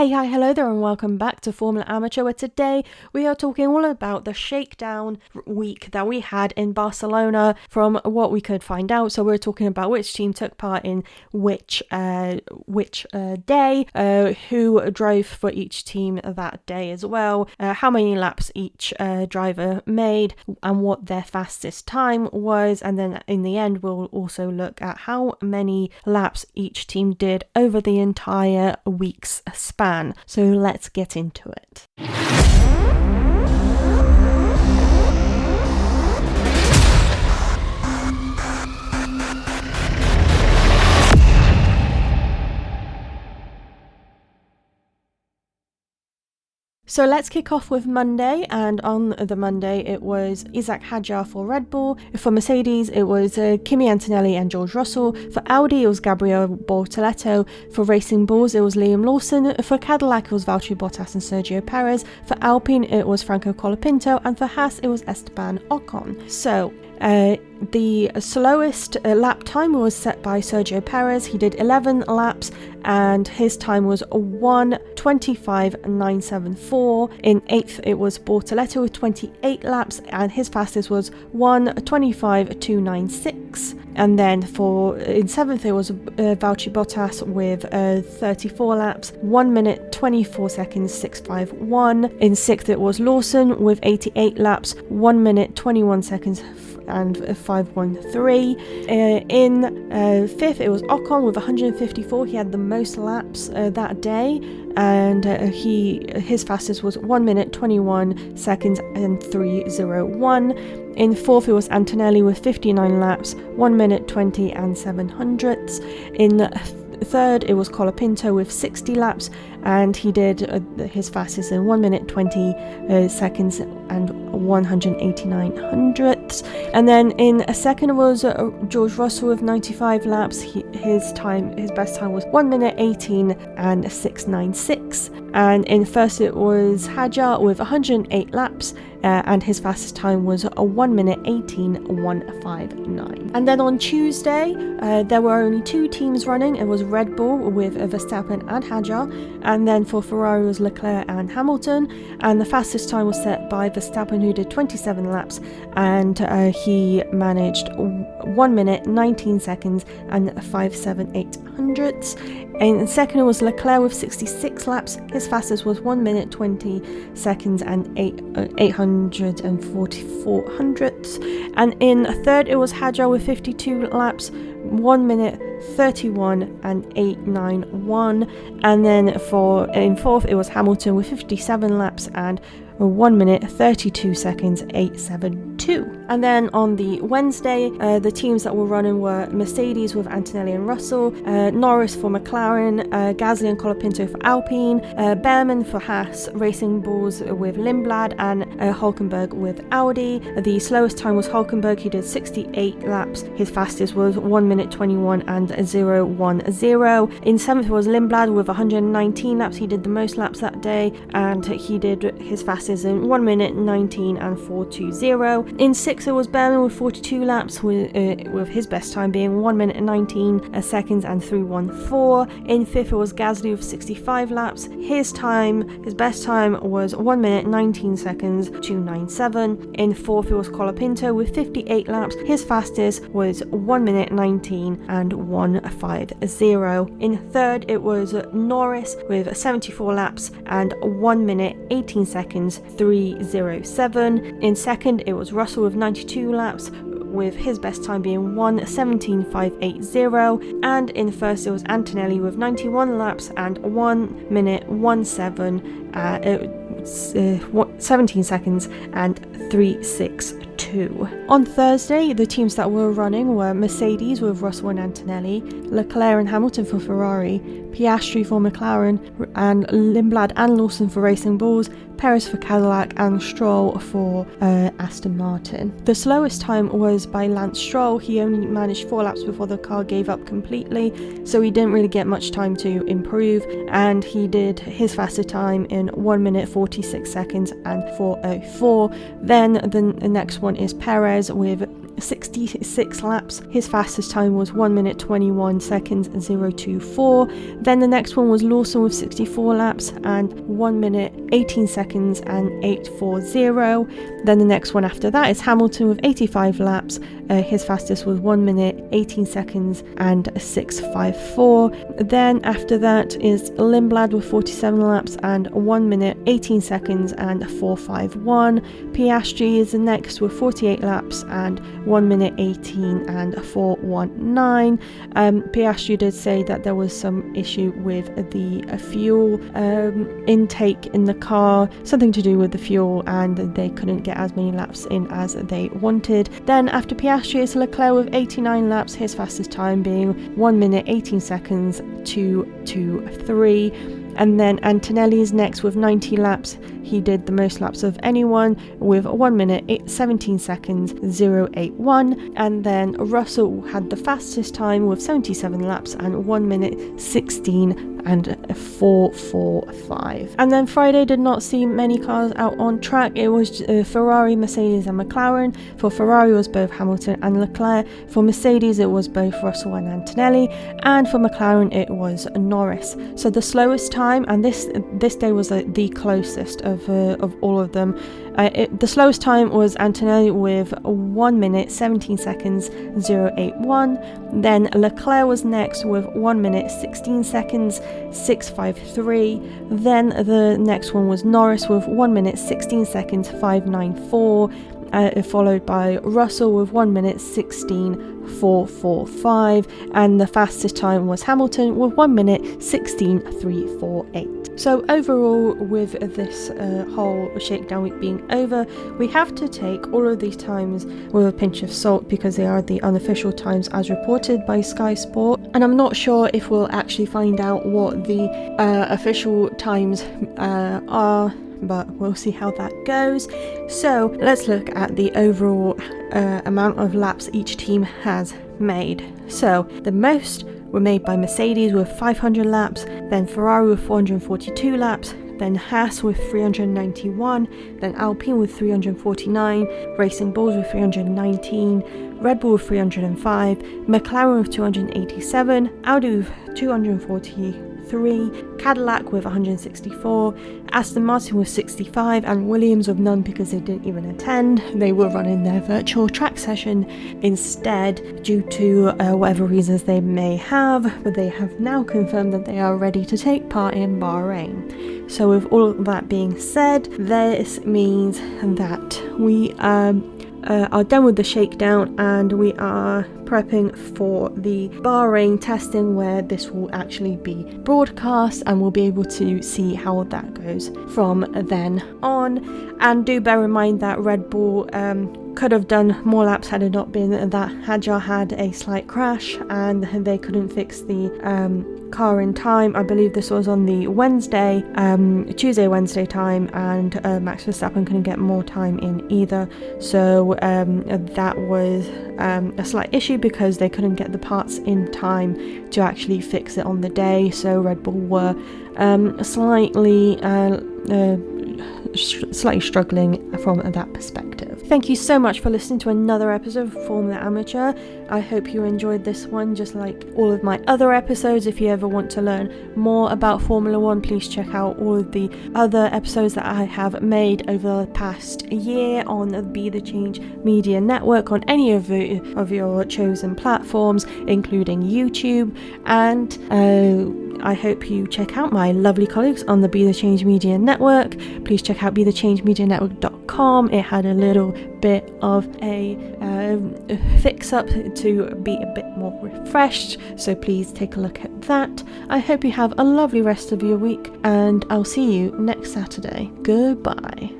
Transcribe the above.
Hey, hi, hello there, and welcome back to Formula Amateur, where today we are talking all about the Shakedown week that we had in Barcelona from what we could find out. So we're talking about which team took part in which day, who drove for each team that day as well, how many laps each driver made, and what their fastest time was. And then in the end, we'll also look at how many laps each team did over the entire week's span. So let's get into it. So let's kick off with Monday, and on the Monday it was Isaac Hadjar for Red Bull. For Mercedes it was Kimi Antonelli and George Russell. For Audi it was Gabriel Bortoleto. For Racing Bulls it was Liam Lawson. For Cadillac it was Valtteri Bottas and Sergio Perez. For Alpine it was Franco Colapinto, and for Haas it was Esteban Ocon. So the slowest lap time was set by Sergio Perez. He did 11 laps and his time was 1:25.974. In 8th it was Bortoleto with 28 laps and his fastest was 1:25.296. And then in 7th it was Valtteri Bottas with 34 laps, 1 minute 24 seconds 651. In 6th it was Lawson with 88 laps, 1 minute 21 seconds and 513. In 5th it was Ocon with 154. He had the most laps that day, and his fastest was 1 minute 21 seconds and 301. In 4th it was Antonelli with 59 laps, 1 minute 20 and 700ths. In 3rd it was Colapinto with 60 laps, and he did his fastest in 1 minute 20 seconds and 189 hundredths. And then in 2nd was George Russell with 95 laps. His best time was 1 minute 18 and 696. And in 1st it was Hadjar with 108 laps, and his fastest time was 1 minute 18.159. And then on Tuesday there were only 2 teams running. It was Red Bull with Verstappen and Hadjar, and then for Ferrari was Leclerc and Hamilton, and the fastest time was set by Verstappen, who did 27 laps, and he managed 1 minute 19 seconds and 578 hundredths. In 2nd it was Leclerc with 66 laps. His fastest was 1 minute 20 seconds and 844 hundredths. And in 3rd it was Hadjar with 52 laps, 1 minute 31 and 891. And then in 4th it was Hamilton with 57 laps and 1 minute 32 seconds 872. And then on the Wednesday the teams that were running were Mercedes with Antonelli and Russell, Norris for McLaren, Gasly and Colapinto for Alpine, Behrman for Haas, Racing Bulls with Lindblad, and Hülkenberg with Audi. The slowest time was Hülkenberg. He did 68 laps. His fastest was 1 minute 21 and 010. In 7th was Lindblad with 119 laps. He did the most laps that day, and he did his fastest in 1 minute 19 and 420. In 6th it was Behrman with 42 laps, with his best time being 1 minute 19 seconds and 314. In 5th it was Gasly with 65 laps. His best time was 1 minute 19 seconds 297. In 4th it was Colapinto with 58 laps. His fastest was 1 minute 19 and 150. In 3rd it was Norris with 74 laps and 1 minute 18 seconds 307. In 2nd it was Russell with 92 laps, with his best time being 1:17.580. And in 1st it was Antonelli with 91 laps and 1 minute 17 seconds and 362. On Thursday, the teams that were running were Mercedes with Russell and Antonelli, Leclerc and Hamilton for Ferrari, Piastri for McLaren, and Lindblad and Lawson for Racing Bulls, Perez for Cadillac, and Stroll for Aston Martin. The slowest time was by Lance Stroll. He only managed 4 laps before the car gave up completely, so he didn't really get much time to improve, and he did his fastest time in 1 minute 46 seconds and 404. Then the next one is Perez with 66 laps. His fastest time was 1 minute 21 seconds 024. Then the next one was Lawson with 64 laps and 1 minute 18 seconds and 840. Then the next one after that is Hamilton with 85 laps. His fastest was 1 minute 18 seconds and 654. Then after that is Lindblad with 47 laps and 1 minute 18 seconds and 451. Piastri is the next with 48 laps and 1 minute 18 and 419. Piastri did say that there was some issue with the fuel intake in the car, something to do with the fuel, and they couldn't get as many laps in as they wanted. Then after Piastri is Leclerc with 89 laps, his fastest time being 1 minute 18 seconds 223. And then Antonelli is next with 90 laps. He did the most laps of anyone with 1 minute 17 seconds 081. And then Russell had the fastest time with 77 laps and 1 minute 16 and 445. And then Friday did not see many cars out on track. It was Ferrari, Mercedes and McLaren. For Ferrari it was both Hamilton and Leclerc. For Mercedes it was both Russell and Antonelli, and for McLaren it was Norris. So the slowest time, and this day was the closest of all of them. The slowest time was Antonelli with 1 minute 17 seconds 081. Then Leclerc was next with 1 minute 16 seconds 653. Then the next one was Norris with 1 minute 16 seconds 594. Followed by Russell with 1 minute 16.445, and the fastest time was Hamilton with 1 minute 16.348. So overall, with this whole shakedown week being over, we have to take all of these times with a pinch of salt because they are the unofficial times as reported by Sky Sport, and I'm not sure if we'll actually find out what the official times are, but we'll see how that goes. So let's look at the overall amount of laps each team has made. So the most were made by Mercedes with 500 laps, then Ferrari with 442 laps, then Haas with 391, then Alpine with 349, Racing Bulls with 319, Red Bull with 305, McLaren with 287, Audi with 243, Cadillac with 164, Aston Martin with 65, and Williams with none because they didn't even attend. They were running their virtual track session instead due to whatever reasons they may have, but they have now confirmed that they are ready to take part in Bahrain. So with all of that being said, this means that we are done with the shakedown and we are prepping for the Bahrain testing, where this will actually be broadcast and we'll be able to see how that goes from then on. And do bear in mind that Red Bull could have done more laps had it not been that Hadjar had a slight crash and they couldn't fix the car in time. I believe this was on the Tuesday-Wednesday time, and Max Verstappen couldn't get more time in either. So that was a slight issue because they couldn't get the parts in time to actually fix it on the day. So Red Bull were slightly struggling from that perspective. Thank you so much for listening to another episode of Formula Amateur. I hope you enjoyed this one just like all of my other episodes. If you ever want to learn more about Formula One, please check out all of the other episodes that I have made over the past year on the Be The Change Media Network on any of your chosen platforms, including YouTube. And I hope you check out my lovely colleagues on the Be The Change Media Network. Please check out BeTheChangeMediaNetwork.com. It had a little bit of a fix up to be a bit more refreshed, so please take a look at that. I hope you have a lovely rest of your week, and I'll see you next Saturday. Goodbye.